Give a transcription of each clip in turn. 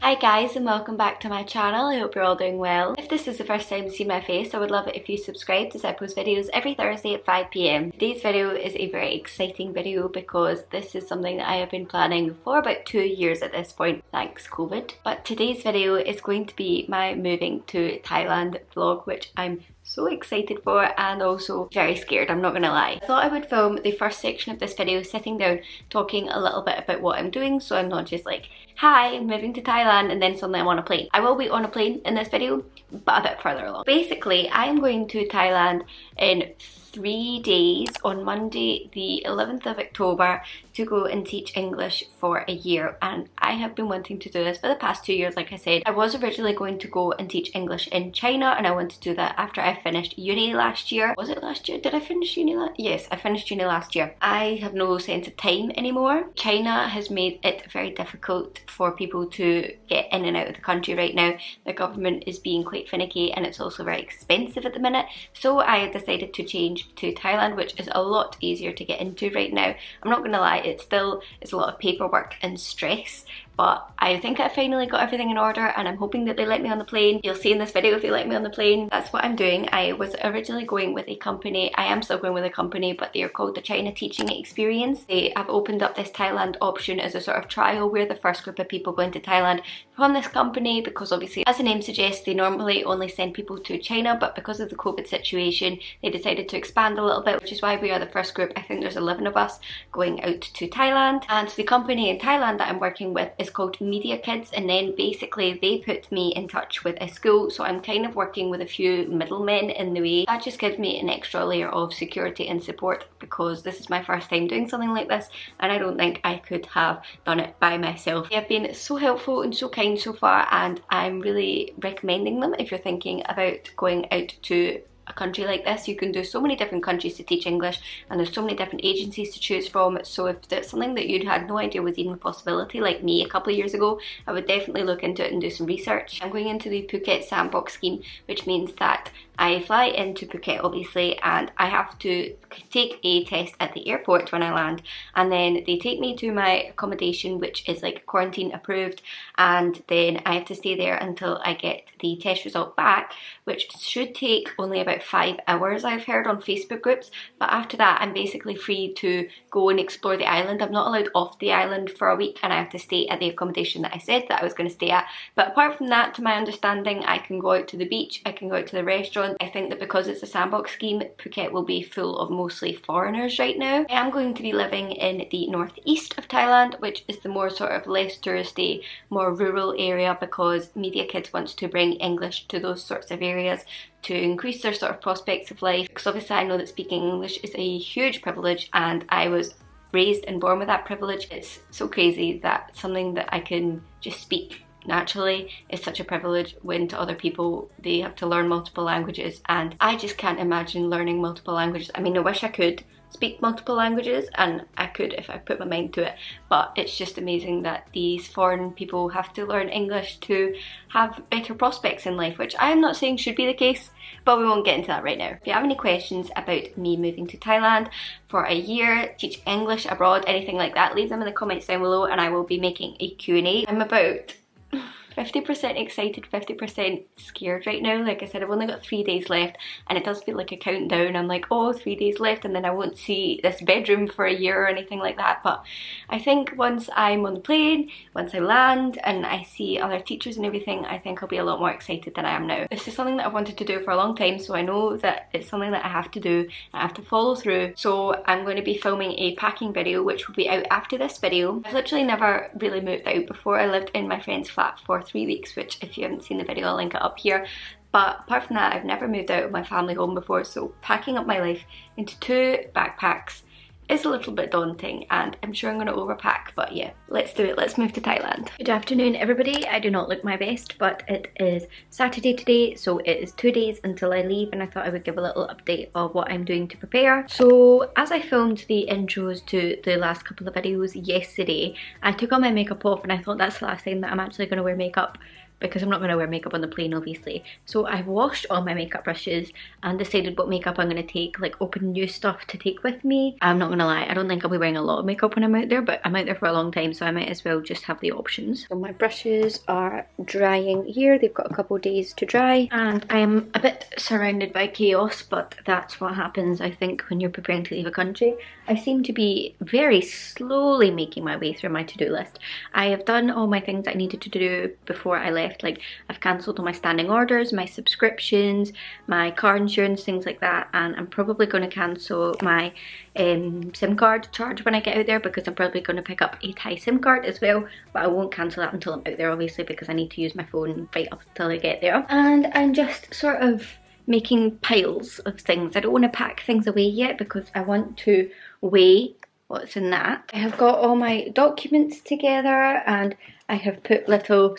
Hi guys and welcome back to my channel. I hope you're all doing well. If this is the first time you see my face, I would love it if you subscribed as I post videos every Thursday at 5 PM. Today's video is a very exciting video because this is something that I have been planning for about 2 years at this point, thanks COVID. But today's video is going to be my moving to Thailand vlog, which I'm so excited for and also very scared, I'm not gonna lie. I thought I would film the first section of this video sitting down talking a little bit about what I'm doing, so I'm not just like, hi, I'm moving to Thailand and then suddenly I'm on a plane. I will be on a plane in this video, but a bit further along. Basically, I'm going to Thailand in 3 days on Monday the 11th of October to go and teach English for a year, and I have been wanting to do this for the past 2 years. Like I said, I was originally going to go and teach English in China, and I wanted to do that after I finished uni last year. Was it last year? Did I finish uni Yes, I finished uni last year. I have no sense of time anymore. China has made it very difficult for people to get in and out of the country right now. The government is being quite finicky and it's also very expensive at the minute, so I decided to change to Thailand, which is a lot easier to get into right now. I'm not gonna lie, it's a lot of paperwork and stress, but I think I finally got everything in order and I'm hoping that they let me on the plane. You'll see in this video if they let me on the plane. That's what I'm doing. I was originally going with a company, I am still going with a company, but they are called the China Teaching Experience. They have opened up this Thailand option as a sort of trial. We're the first group of people going to Thailand from this company because obviously, as the name suggests, they normally only send people to China, but because of the COVID situation, they decided to expand a little bit, which is why we are the first group. I think there's 11 of us going out to Thailand, and the company in Thailand that I'm working with is called Media Kids, and then basically they put me in touch with a school, so I'm kind of working with a few middlemen in the way. That just gives me an extra layer of security and support because this is my first time doing something like this and I don't think I could have done it by myself. They have been so helpful and so kind so far, and I'm really recommending them if you're thinking about going out to a country like this. You can do so many different countries to teach English and there's so many different agencies to choose from, so if that's something that you'd had no idea was even a possibility like me a couple of years ago, I would definitely look into it and do some research. I'm going into the Phuket Sandbox scheme, which means that I fly into Phuket obviously and I have to take a test at the airport when I land, and then they take me to my accommodation, which is like quarantine approved, and then I have to stay there until I get the test result back, which should take only about 5 hours I've heard on Facebook groups. But after that I'm basically free to go and explore the island. I'm not allowed off the island for a week and I have to stay at the accommodation that I said that I was going to stay at. But apart from that, to my understanding, I can go out to the beach, I can go out to the restaurant. I think that because it's a sandbox scheme, Phuket will be full of mostly foreigners right now. I am going to be living in the northeast of Thailand, which is the more sort of less touristy, more rural area, because Media Kids wants to bring English to those sorts of areas to increase their sort of prospects of life. Because obviously I know that speaking English is a huge privilege and I was raised and born with that privilege. It's so crazy that something that I can just speak naturally is such a privilege when to other people they have to learn multiple languages, and I just can't imagine learning multiple languages. I mean, I wish I could speak multiple languages and I could if I put my mind to it, but it's just amazing that these foreign people have to learn English to have better prospects in life, which I'm not saying should be the case, but we won't get into that right now. If you have any questions about me moving to Thailand for a year, teaching English abroad, anything like that, leave them in the comments down below and I will be making a Q&A. I'm about 50% excited, 50% scared right now. Like I said, I've only got 3 days left and it does feel like a countdown. I'm like, oh, 3 days left and then I won't see this bedroom for a year or anything like that. But I think once I'm on the plane, once I land and I see other teachers and everything, I think I'll be a lot more excited than I am now. This is something that I've wanted to do for a long time, so I know that it's something that I have to do, I have to follow through. So I'm going to be filming a packing video which will be out after this video. I've literally never really moved out before. I lived in my friend's flat for 3 weeks, which if you haven't seen the video I'll link it up here, but apart from that I've never moved out of my family home before, so packing up my life into 2 backpacks is a little bit daunting and I'm sure I'm going to overpack, but yeah, let's do it. Let's move to Thailand. Good afternoon everybody. I do not look my best, but it is Saturday today, so it is 2 days until I leave and I thought I would give a little update of what I'm doing to prepare. So as I filmed the intros to the last couple of videos yesterday, I took all my makeup off and I thought that's the last time that I'm actually going to wear makeup because I'm not going to wear makeup on the plane obviously. So I've washed all my makeup brushes and decided what makeup I'm going to take, like open new stuff to take with me. I'm not going to lie, I don't think I'll be wearing a lot of makeup when I'm out there, but I'm out there for a long time, so I might as well just have the options. So my brushes are drying here, they've got a couple of days to dry, and I'm a bit surrounded by chaos, but that's what happens I think when you're preparing to leave a country. I seem to be very slowly making my way through my to-do list. I have done all my things I needed to do before I left, like I've cancelled all my standing orders, my subscriptions, my car insurance, things like that, and I'm probably going to cancel my SIM card charge when I get out there, because I'm probably going to pick up a Thai SIM card as well, but I won't cancel that until I'm out there obviously, because I need to use my phone right up until I get there. And I'm just sort of making piles of things. I don't want to pack things away yet because I want to weigh what's in that. I have got all my documents together, and I have put little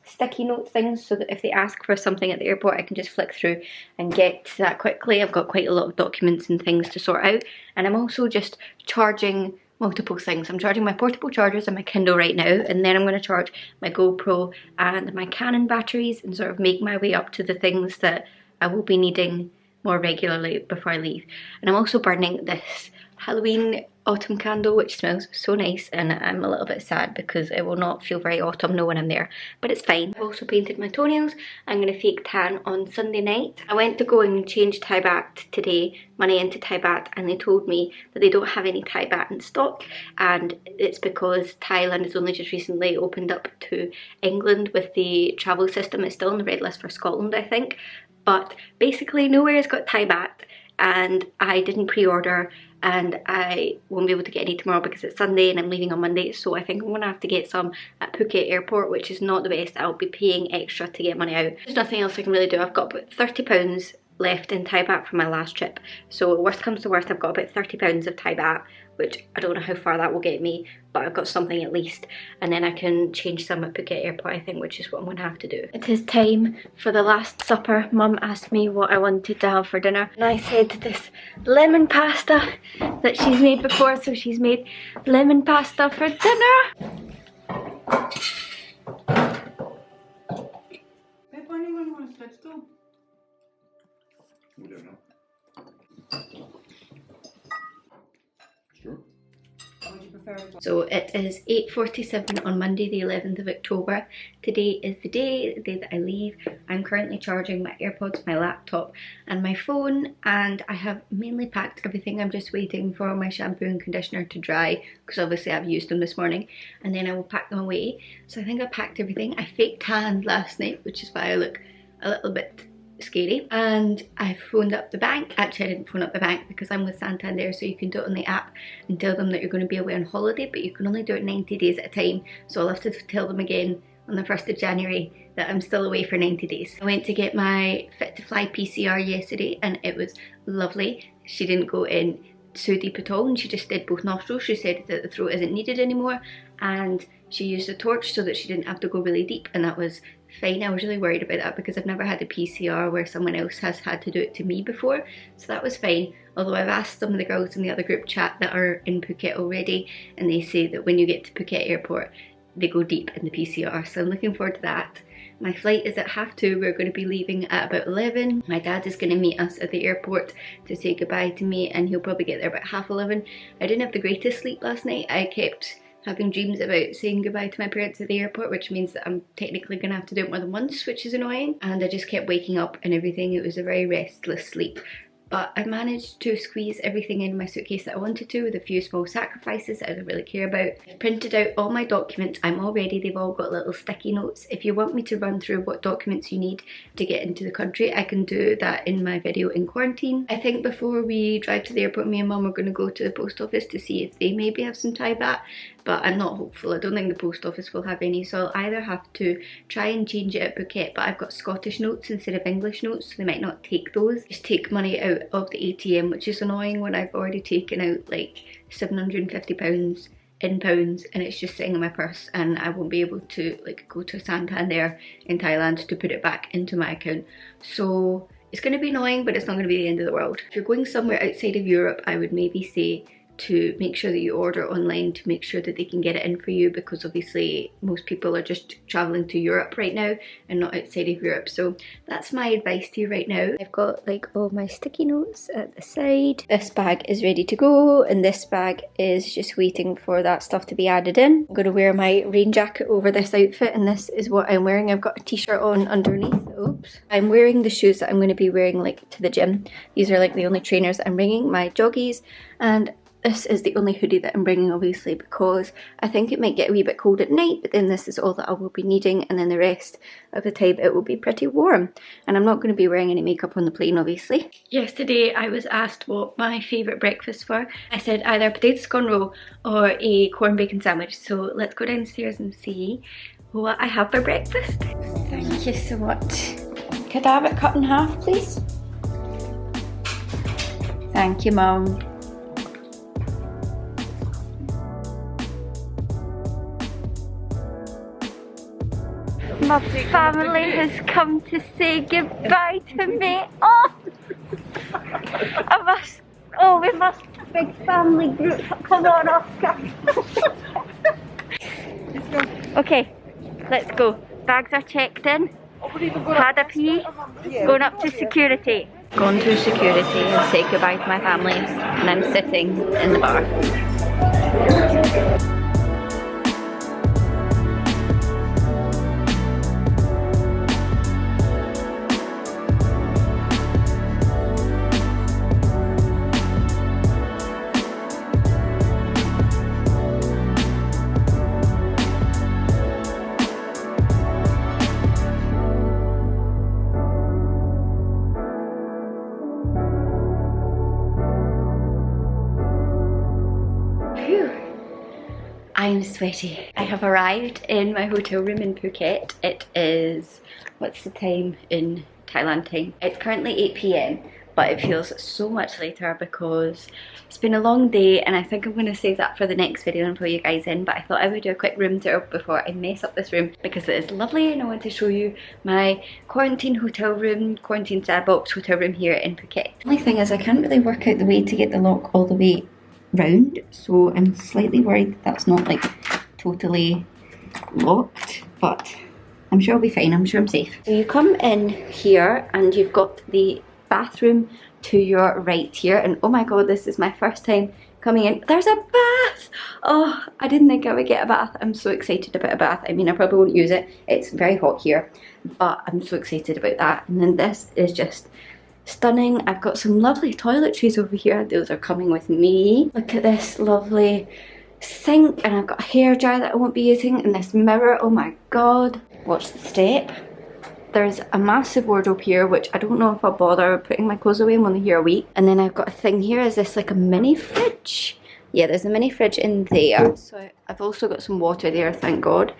sticky note things so that if they ask for something at the airport I can just flick through and get to that quickly. I've got quite a lot of documents and things to sort out, and I'm also just charging multiple things. I'm charging my portable chargers and my Kindle right now, and then I'm going to charge my GoPro and my Canon batteries and sort of make my way up to the things that I will be needing more regularly before I leave. And I'm also burning this Halloween autumn candle, which smells so nice, and I'm a little bit sad because it will not feel very autumnal when I'm there, but it's fine. I've also painted my toenails. I'm going to fake tan on Sunday night. I went to go and change Thai baht today, money into Thai baht, and they told me that they don't have any Thai baht in stock, and it's because Thailand has only just recently opened up to England with the travel system. It's still on the red list for Scotland I think, but basically nowhere has got Thai baht, and I didn't pre-order, and I won't be able to get any tomorrow because it's Sunday and I'm leaving on Monday, so I think I'm going to have to get some at Phuket airport, which is not the best. I'll be paying extra to get money out. There's nothing else I can really do. I've got about £30 left in Thai baht from my last trip, so worst comes to worst I've got about £30 of Thai baht, which I don't know how far that will get me, but I've got something at least, and then I can change some at Phuket airport I think, which is what I'm going to have to do. It is time for the last supper. Mum asked me what I wanted to have for dinner, and I said this lemon pasta that she's made before, so she's made lemon pasta for dinner. We don't know. Sure. Would you prefer? So it is 8:47 on Monday the 11th of October. Today is the day that I leave. I'm currently charging my AirPods, my laptop and my phone, and I have mainly packed everything. I'm just waiting for my shampoo and conditioner to dry because obviously I've used them this morning, and then I will pack them away. So I think I packed everything. I fake tanned last night, which is why I look a little bit scary, and I phoned up the bank. Actually I didn't phone up the bank because I'm with Santander, so you can do it on the app and tell them that you're going to be away on holiday, but you can only do it 90 days at a time, so I'll have to tell them again on the 1st of January that I'm still away for 90 days. I went to get my Fit to Fly PCR yesterday and it was lovely. She didn't go in so deep at all, and she just did both nostrils. She said that the throat isn't needed anymore, and she used a torch so that she didn't have to go really deep, and that was fine. I was really worried about that because I've never had a PCR where someone else has had to do it to me before, so that was fine. Although I've asked some of the girls in the other group chat that are in Phuket already, and they say that when you get to Phuket airport they go deep in the PCR, so I'm looking forward to that. My flight is at 2:30. We're going to be leaving at about 11. My dad is going to meet us at the airport to say goodbye to me, and he'll probably get there about 11:30. I didn't have the greatest sleep last night. I kept having dreams about saying goodbye to my parents at the airport, which means that I'm technically going to have to do it more than once, which is annoying. And I just kept waking up and everything. It was a very restless sleep. But I managed to squeeze everything in my suitcase that I wanted to, with a few small sacrifices that I don't really care about. I printed out all my documents. I'm all ready. They've all got little sticky notes. If you want me to run through what documents you need to get into the country, I can do that in my video in quarantine. I think before we drive to the airport, me and Mum are going to go to the post office to see if they maybe have some Thai baht, but I'm not hopeful. I don't think the post office will have any, so I'll either have to try and change it at Phuket, but I've got Scottish notes instead of English notes, so they might not take those. Just take money out of the ATM, which is annoying when I've already taken out like £750 in pounds and it's just sitting in my purse, and I won't be able to like go to Santander in Thailand to put it back into my account. So it's going to be annoying, but it's not going to be the end of the world. If you're going somewhere outside of Europe, I would maybe say to make sure that you order online to make sure that they can get it in for you, because obviously most people are just traveling to Europe right now and not outside of Europe. So that's my advice to you right now. I've got like all my sticky notes at the side. This bag is ready to go, and this bag is just waiting for that stuff to be added in. I'm going to wear my rain jacket over this outfit, and this is what I'm wearing. I've got a t-shirt on underneath. Oops. I'm wearing the shoes that I'm going to be wearing like to the gym. These are like the only trainers that I'm bringing, my joggies, and this is the only hoodie that I'm bringing, obviously, because I think it might get a wee bit cold at night, but then this is all that I will be needing, and then the rest of the time it will be pretty warm. And I'm not going to be wearing any makeup on the plane, obviously. Yesterday I was asked what my favourite breakfasts were. I said either a potato scone roll or a corn bacon sandwich. So let's go downstairs and see what I have for breakfast. Thank you so much. Could I have it cut in half, please? Thank you, Mum. My family has come to say goodbye to me. Oh! We must, big family group. Come on, Oscar. Okay, let's go. Bags are checked in. Had a pee. Going up to security. Gone through security and say goodbye to my family. And I'm sitting in the bar. I'm sweaty. I have arrived in my hotel room in Phuket. It is, what's the time in Thailand time? It's currently 8 PM, but it feels so much later because it's been a long day, and I think I'm going to save that for the next video and pull you guys in. But I thought I would do a quick room tour before I mess up this room because it is lovely, and I want to show you my quarantine hotel room, Quarantine Sandbox hotel room here in Phuket. The only thing is I can't really work out the way to get the lock all the way round, so I'm slightly worried that's not like totally locked, but I'm sure I'll be fine. I'm sure I'm safe. So you come in here and you've got the bathroom to your right here, and oh my god, this is my first time coming in. There's a bath! Oh, I didn't think I would get a bath. I'm so excited about a bath. I mean, I probably won't use it. It's very hot here, but I'm so excited about that. And then this is just stunning. I've got some lovely toiletries over here. Those are coming with me. Look at this lovely sink, and I've got a hair dryer that I won't be using, and this mirror. Oh my god. Watch the step. There's a massive wardrobe here, which I don't know if I'll bother putting my clothes away. I'm only here a week. And then I've got a thing here. Is this like a mini fridge? Yeah, there's a mini fridge in there. So I've also got some water there, thank god.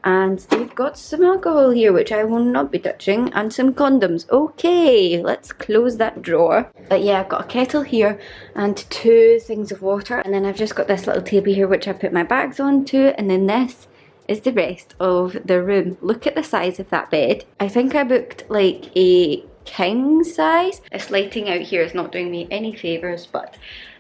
And they've got some alcohol here, which I will not be touching, and some condoms. Okay, let's close that drawer. But yeah, I've got a kettle here and 2 things of water. And then I've just got this little table here, which I put my bags onto. And then this is the rest of the room. Look at the size of that bed. I think I booked like a king size. This lighting out here is not doing me any favours, but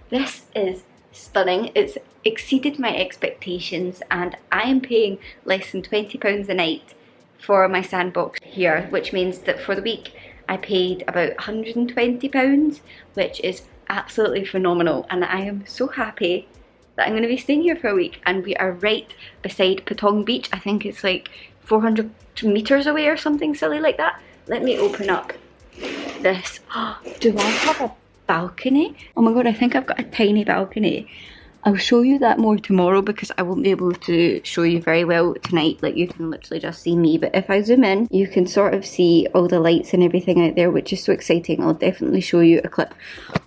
this is stunning. It's exceeded my expectations, and I am paying less than £20 a night for my sandbox here, which means that for the week I paid about £120, which is absolutely phenomenal, and I am so happy that I'm going to be staying here for a week. And we are right beside Patong Beach. I think it's like 400 meters away or something silly like that. Let me open up this. Do I have a balcony? Oh my god, I think I've got a tiny balcony. I'll show you that more tomorrow because I won't be able to show you very well tonight. Like, you can literally just see me, but if I zoom in you can sort of see all the lights and everything out there, which is so exciting. I'll definitely show you a clip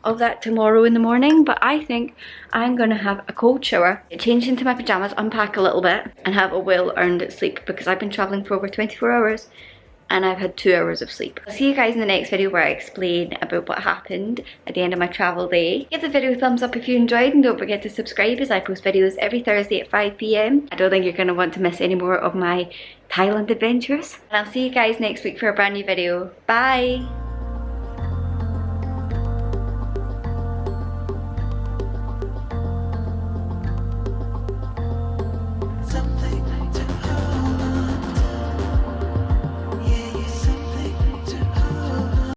of that tomorrow in the morning. But I think I'm gonna have a cold shower, change into my pajamas, unpack a little bit, and have a well-earned sleep because I've been traveling for over 24 hours and I've had 2 hours of sleep. I'll see you guys in the next video where I explain about what happened at the end of my travel day. Give the video a thumbs up if you enjoyed, and don't forget to subscribe as I post videos every Thursday at 5 PM. I don't think you're going to want to miss any more of my Thailand adventures. And I'll see you guys next week for a brand new video. Bye!